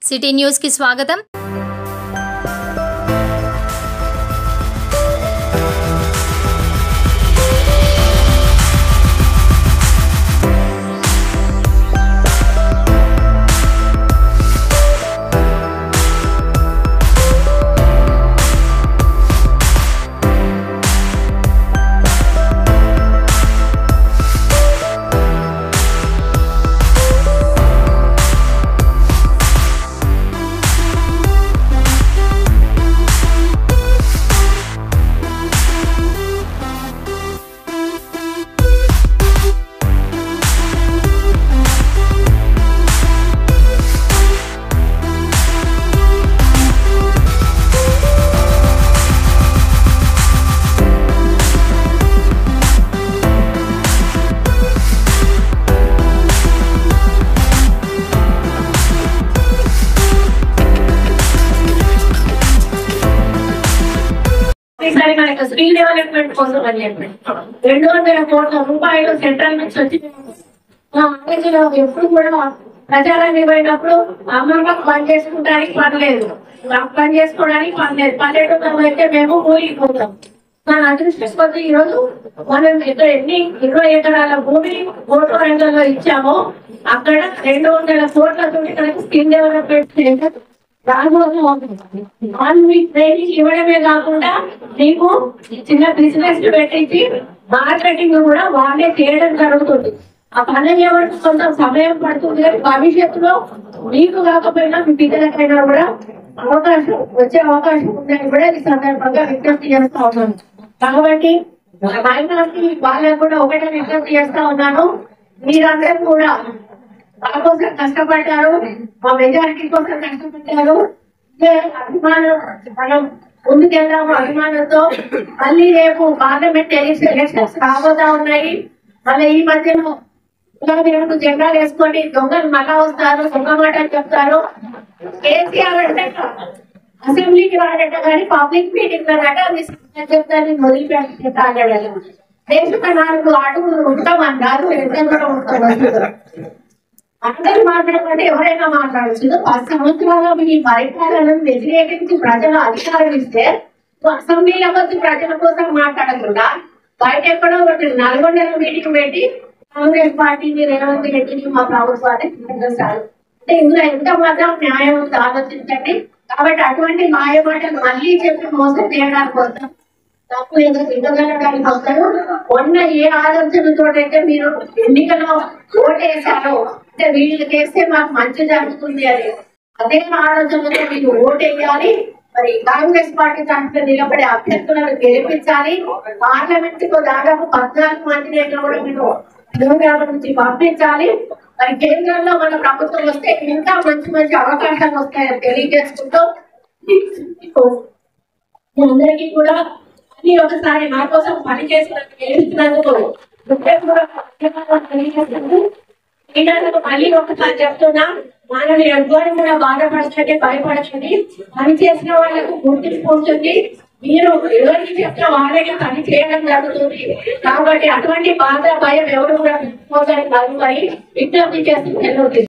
City news కి స్వాగతం। Skill development కోసం అని చెప్పి 200 కోట్ల రూపాయలు సెంట్రల్ నుంచి వచ్చి కాలేజీలో ఎప్పుడు కూడా ప్రచారాన్ని పోయినప్పుడు అమ్మమ్మకు పని చేసుకుంటానికి పనిలేదు, పని చేసుకోవడానికి పనిలేదు, పల్లెటూరులో అయితే మేము కూలిపోతాం। మన అదృష్టం కొద్ది ఈరోజు మనం ఎన్ని 20 ఎకరాల భూమి ఓటు రంగంలో ఇచ్చామో అక్కడ 200 కోట్లతో స్కిల్ డెవలప్మెంట్ ట్రైనింగ్ ఇవ్వడమే కాకుండా నీకు చిన్న బిజినెస్ పెట్టించి మార్కెటింగ్ కూడా వాళ్ళే చేయడం జరుగుతుంది। ఆ పని చేయడానికి కొంత సమయం పడుతుంది, కానీ భవిష్యత్తులో మీకు కాకపోయినా మీ పిల్లలకైనా కూడా వచ్చే అవకాశం ఉందని కూడా ఈ సందర్భంగా విజ్ఞప్తి చేస్తా ఉన్నాను। కాబట్టి మైనారిటీ వాళ్ళకు కూడా ఒకటే విజ్ఞప్తి చేస్తా ఉన్నాను, మీరందరూ కూడా మా కోసం కష్టపడ్డారు, మా మెజారిటీ కోసం కష్టపడ్డారు। అభిమానం మనం ముందుకెళ్దాము అభిమానంతో। మళ్ళీ రేపు పార్లమెంట్ ఎలక్షన్స్ రాబోతా ఉన్నాయి। మళ్ళీ ఈ మధ్యలో జెండాలు వేసుకొని దొంగలు మళ్ళా వస్తారు, దొంగ మాటలు చెప్తారు। కేసీఆర్ అంటే అసెంబ్లీకి రాడట కానీ పబ్లిక్ మీటింగ్ చెప్తాను మొదలుపెట్టాడు। దేశం 4 అడుగులు ఉంటామన్నారు, ఎంత ఉంటాం అందరూ మాట్లాడమంటే ఎవరైనా మాట్లాడచ్చు। 10 సంవత్సరాలు మీ పరిపాలనను వ్యతిరేకించి ప్రజలు అధికారం ఇస్తే అసెంబ్లీలో వచ్చి ప్రజల కోసం మాట్లాడకుండా బయట ఎక్కడో నల్గొండలో మీటింగ్ పెట్టి కాంగ్రెస్ పార్టీని రేవంత్ రెడ్డిని మా ప్రభుత్వాన్ని చేస్తారు అంటే ఇందులో ఎంత మాత్రం న్యాయం ఉందో ఆలోచించండి। కాబట్టి అటువంటి మాయమాటలు మళ్ళీ చెప్పి మోసం చేయడానికి వస్తాం, తప్పు ఏదో ఇవ్వగలడానికి వస్తారు। మొన్న ఏ ఆలోచనతో అయితే మీరు ఎన్నికలో ఓటేశారో అంటే వీళ్ళు చేస్తే మాకు మంచి జరుగుతుంది అని అదే ఆలోచనతో మీరు ఓటేయాలి। మరి కాంగ్రెస్ పార్టీ తరఫున నిలబడే అభ్యర్థులను గెలిపించాలి। పార్లమెంట్ కు దాదాపు 14 మంది కూడా మీరు తెలంగాణ నుంచి పంపించాలి। మరి కేంద్రంలో మన ప్రభుత్వం వస్తే ఇంకా మంచి మంచి అవకాశాలు వస్తాయని తెలియజేసుకుంటూ అందరికీ కూడా ఒకసారి నా కోసం పనిచేసినందుకు మళ్ళీ ఒకసారి చెప్తున్నా, మనల్ని ఎవ్వరు కూడా బాధపడకండి, భయపడకండి। పని చేసిన వాళ్ళకు గుర్తింపు ఉంటుంది, మీరు ఎవరికి చెప్తే వాళ్ళకి పని చేయడం జరుగుతుంది। కాబట్టి అటువంటి బాధ భయం ఎవరు కూడా విజ్ఞప్తి చేస్తూ జరుగుతుంది।